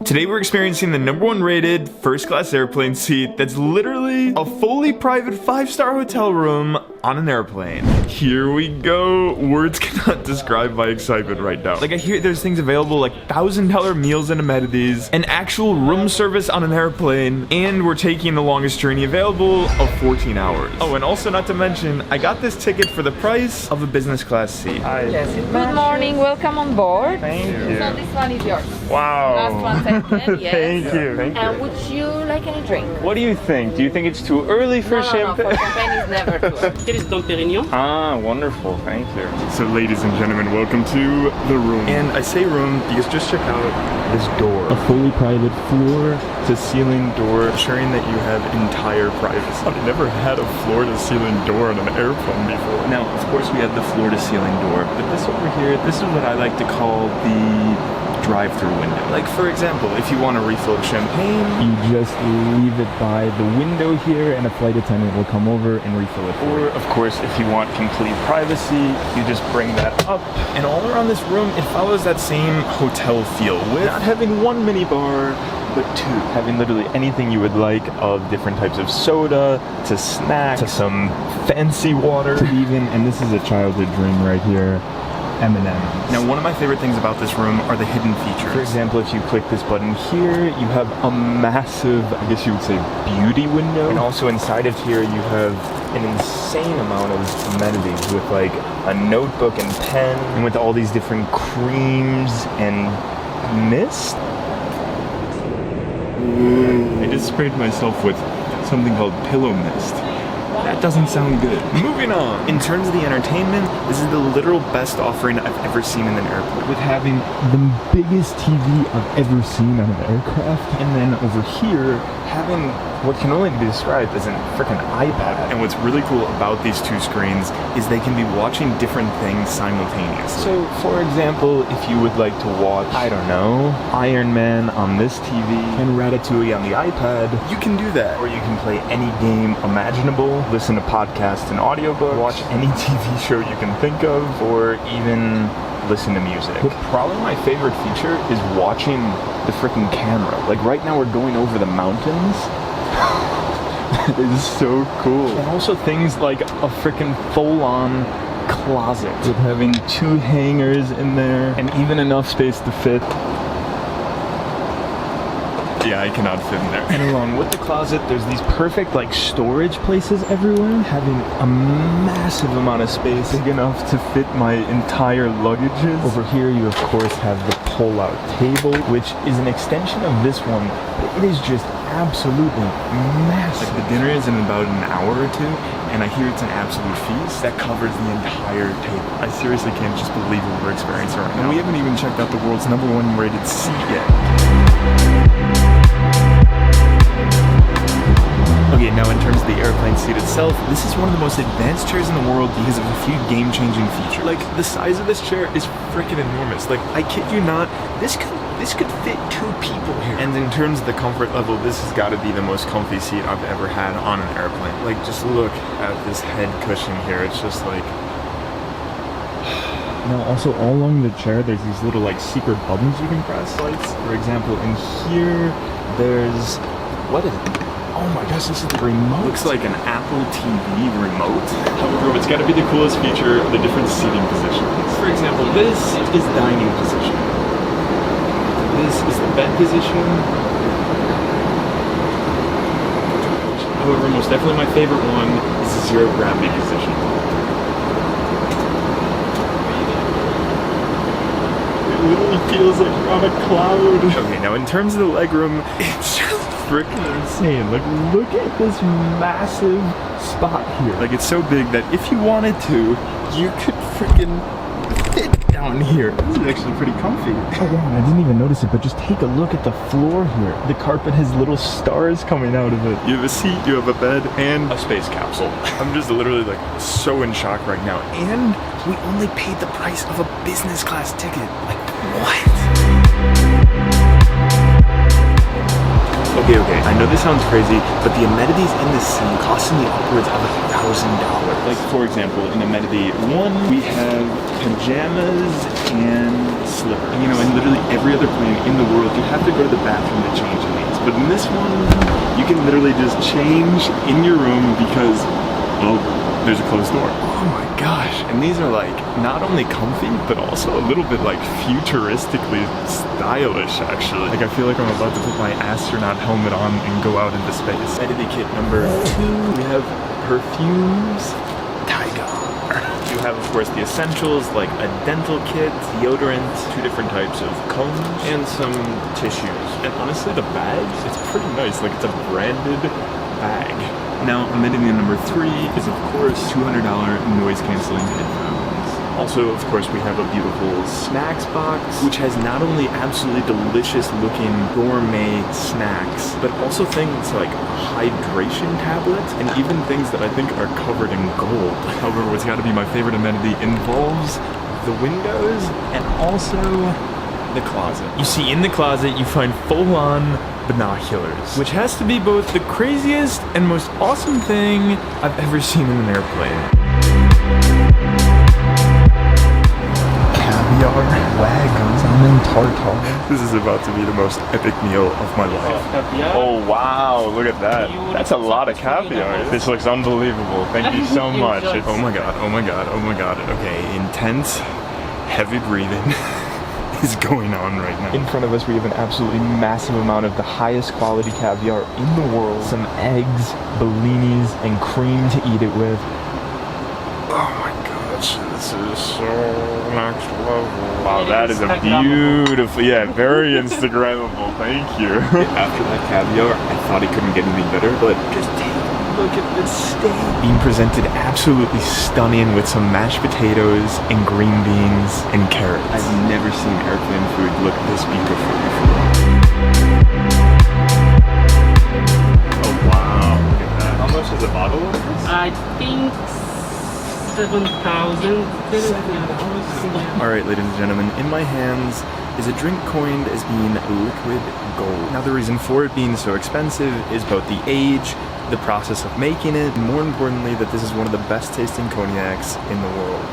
Today we're experiencing the #1 rated first class airplane seat that's literally a fully private 5-star hotel room on an airplane. Here we go. Words cannot describe my excitement right now. Like, I hear there's things available like $1,000 meals and amenities, an actual room service on an airplane, and we're taking the longest journey available of 14 hours. Oh, and also not to mention, I got this ticket for the price of a business class seat. Hi. Yes, good morning, welcome on board. Thank you. So this one is yours. Wow. Last one second, yes. Thank you. Thank you. And would you like any drink? What do you think? Do you think it's too early for champagne? No, for champagne is never too early. Here is Dom Perignon. Ah, wonderful. Thank you. So ladies and gentlemen, welcome to the room. And I say room because just check out this door. A fully private floor to ceiling door, ensuring that you have entire privacy. I've never had a floor to ceiling door on an airplane before. Now, of course we have the floor to ceiling door, but this over here, this is what I like to call the drive-through window. Like, for example, if you want a refill of champagne, you just leave it by the window here and a flight attendant will come over and refill it for you. Or, of course, if you want complete privacy, you just bring that up. and all around this room, it follows that same hotel feel with Not having one mini bar, but two. Having literally anything you would like, of different types of soda, to snacks, to some fancy water. To even, and this is a childhood dream right here, M&M's. Now, one of my favorite things about this room are the hidden features. For example, if you click this button here, you have a massive, I guess you would say, beauty window. And also inside of here, you have an insane amount of amenities with like a notebook and pen, and with all these different creams and mist. I just sprayed myself with something called pillow mist. That doesn't sound good. Moving on. In terms of the entertainment, this is the literal best offering I've ever seen in an airport. With having the biggest TV I've ever seen on an aircraft. And then over here, having what can only be described as a freaking iPad. And what's really cool about these two screens is they can be watching different things simultaneously. So, for example, if you would like to watch, I don't know, Iron Man on this TV and Ratatouille on the iPad, You can do that. or you can play any game imaginable, listen to podcasts and audiobooks, watch any TV show you can think of, or even listen to music. But probably my favorite feature is watching the freaking camera. Like right now we're going over the mountains. It is so cool. And also things like a freaking full-on closet with having 2 hangers in there and even enough space to fit. Yeah, I cannot fit in there. And along with the closet, there's these perfect like storage places everywhere, having a massive amount of space, big enough to fit my entire luggages. Over here you of course have the pull-out table, Which is an extension of this one, but it is just absolutely massive. Like, the dinner is in about an hour or two, and I hear it's an absolute feast that covers the entire table. I seriously can't just believe what we're experiencing right now. And we haven't even checked out the world's #1 rated seat yet. Okay, now in terms of the airplane seat itself, this is one of the most advanced chairs in the world because of a few game-changing features. Like, the size of this chair is freaking enormous. Like, I kid you not, this could fit 2 people here. And in terms of the comfort level, this has got to be the most comfy seat I've ever had on an airplane. Like, just look at this head cushion here. It's just like... Now also all along the chair there's these little like secret buttons you can press. Lights, for example, in here, there's... What is it? Oh my gosh, this is the remote. Looks like an Apple TV remote. However, it's got to be the coolest feature of the different seating positions. For example, this is dining position. This is the bed position. However, most definitely my favorite one is the zero gravity position. It literally feels like you're on a cloud. Okay, now in terms of the legroom, it's just freaking Insane. Like look at this massive spot here. like, it's so big that if you wanted to, you could freaking fit down here. This is actually pretty comfy. Oh wow, I didn't even notice it, but just take a look at the floor here. The carpet has little stars coming out of it. You have a seat, you have a bed, and a space capsule. I'm just literally like so in shock right now. And we only paid the price of a business class ticket. Like, what? Okay, I know this sounds crazy, but the amenities in this seat costing me upwards of $1,000. Like, for example, in amenity 1, we have pajamas and slippers. And, you know, in literally every other plane in the world, you have to go to the bathroom one, you can literally just change in your room because, well, there's a closed door. Oh my gosh. And these are like not only comfy, but also a little bit like futuristically stylish actually. Like I feel like I'm about to put my astronaut helmet on and go out into space. Amenity kit number 2, we have perfumes, Tiger. You have of course the essentials like a dental kit, deodorant, 2 different types of combs, and some tissues. And honestly the bag, it's pretty nice, like it's a branded bag. Now, amenity number 3 is, of course, $200 noise-canceling headphones. Also, of course, we have a beautiful snacks box, which has not only absolutely delicious-looking gourmet snacks, but also things like hydration tablets, and even things that I think are covered in gold. However, what's got to be my favorite amenity involves the windows and also the closet. You see, in the closet, you find full-on binoculars, which has to be both the craziest and most awesome thing I've ever seen in an airplane. Caviar, wagyu, salmon tartar. This is about to be the most epic meal of my life. Oh wow, look at that. That's a lot of caviar. This looks unbelievable. Thank you so much. Oh my god, oh my god, oh my god. Okay, intense, heavy breathing is going on right now. In front of us we have an absolutely massive amount of the highest quality caviar in the world. Some eggs, bellinis, and cream to eat it with. Oh my gosh, this is so next level. Wow, that is a beautiful, yeah, very Instagrammable. Thank you. After that caviar, I thought it couldn't get any better, but just take a look at this steak. Being presented absolutely stunning with some mashed potatoes and green beans and carrots. I've never seen airplane food look this beautiful before. Oh wow, look at that. How much is a bottle of this? I think 7,000. Alright, ladies and gentlemen, in my hands is a drink coined as being liquid gold. Now the reason for it being so expensive is both the age, the process of making it, and more importantly that this is one of the best tasting cognacs in the world.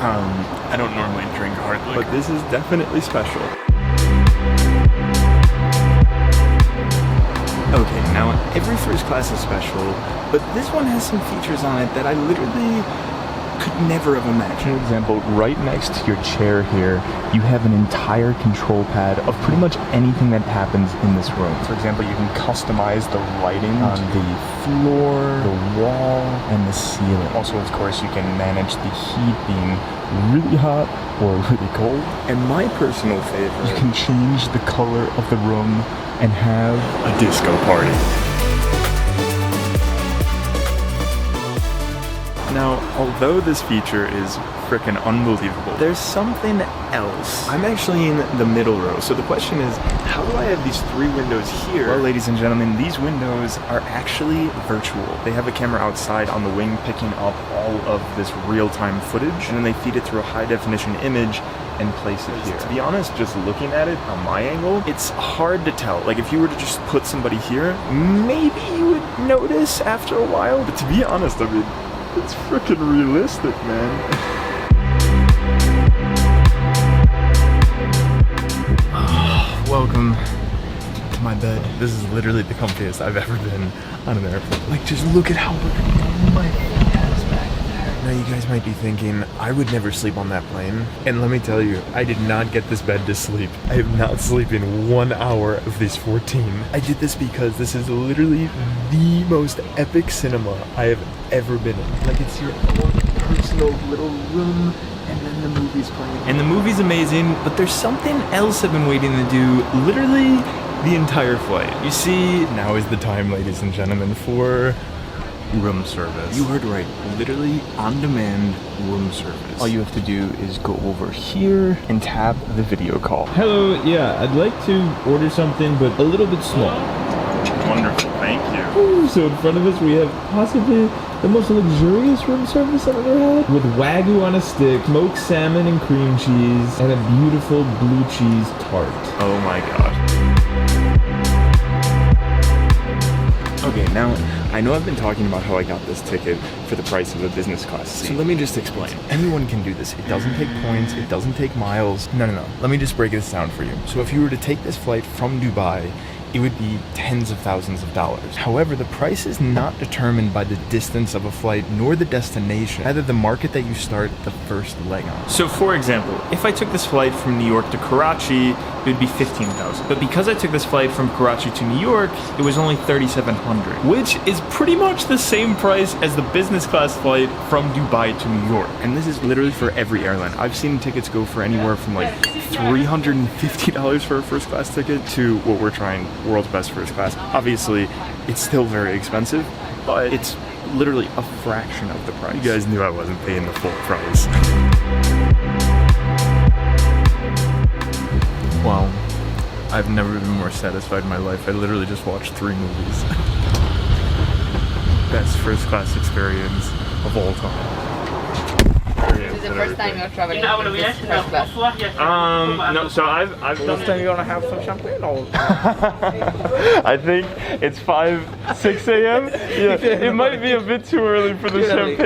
I don't normally drink hard liquor, but this is definitely special. Okay, now every first class is special, but this one has some features on it that I literally could never have imagined. For example, right next to your chair here, you have an entire control pad of pretty much anything that happens in this room. For example, you can customize the lighting on the floor, the wall, and the ceiling. Also, of course, you can manage the heat being really hot or really cold. And my personal favorite, You can change the color of the room and have a disco party. Now, although this feature is frickin' unbelievable, there's something else. I'm actually in the middle row, so the question is, how do I have these 3 windows here? Well, ladies and gentlemen, these windows are actually virtual. They have a camera outside on the wing picking up all of this real-time footage, and then they feed it through a high-definition image and place it here. To be honest, just looking at it on my angle, it's hard to tell. Like, if you were to just put somebody here, maybe you would notice after a while, but to be honest, I mean, it's freaking realistic, man. Welcome to my bed. This is literally the comfiest I've ever been on an airplane. Like, just look at how my head is back there. Now, you guys might be thinking, I would never sleep on that plane. And let me tell you, I did not get this bed to sleep. I have not sleeping 1 hour of these 14. I did this because this is literally the most epic cinema I have ever been in. Like, it's your own personal little room, and then the movie's playing. And the movie's amazing, but there's something else I've been waiting to do literally the entire flight. You see, now is the time, ladies and gentlemen, for room service. You heard right, literally on-demand room service. all you have to do is go over here and tap the video call. Hello, yeah, I'd like to order something, but a little bit small. Wonderful, thank you. Ooh, so in front of us we have possibly the most luxurious room service I've ever had, with wagyu on a stick, smoked salmon and cream cheese, and a beautiful blue cheese tart. Oh my gosh. Okay, now I know I've been talking about how I got this ticket for the price of a business class seat. So let me just explain. Anyone can do this. It doesn't take points, it doesn't take miles. No. Let me just break this down for you. So if you were to take this flight from Dubai, it would be tens of thousands of dollars. However, the price is not determined by the distance of a flight nor the destination, rather the market that you start the first leg on. So for example, if I took this flight from New York to Karachi, it would be 15,000. But because I took this flight from Karachi to New York, it was only 3,700, which is pretty much the same price as the business class flight from Dubai to New York. And this is literally for every airline. I've seen tickets go for anywhere from like $350 for a first class ticket to what we're trying, world's best first class. Obviously, it's still very expensive, but it's literally a fraction of the price. You guys knew I wasn't paying the full price. Wow. I've never been more satisfied in my life. I literally just watched 3 movies. Best first class experience of all time. This is the first time you're traveling with first class. No, so I've done. you gonna have some champagne or? I think it's 5, 6 a.m. Yeah, it might be a bit too early for the champagne.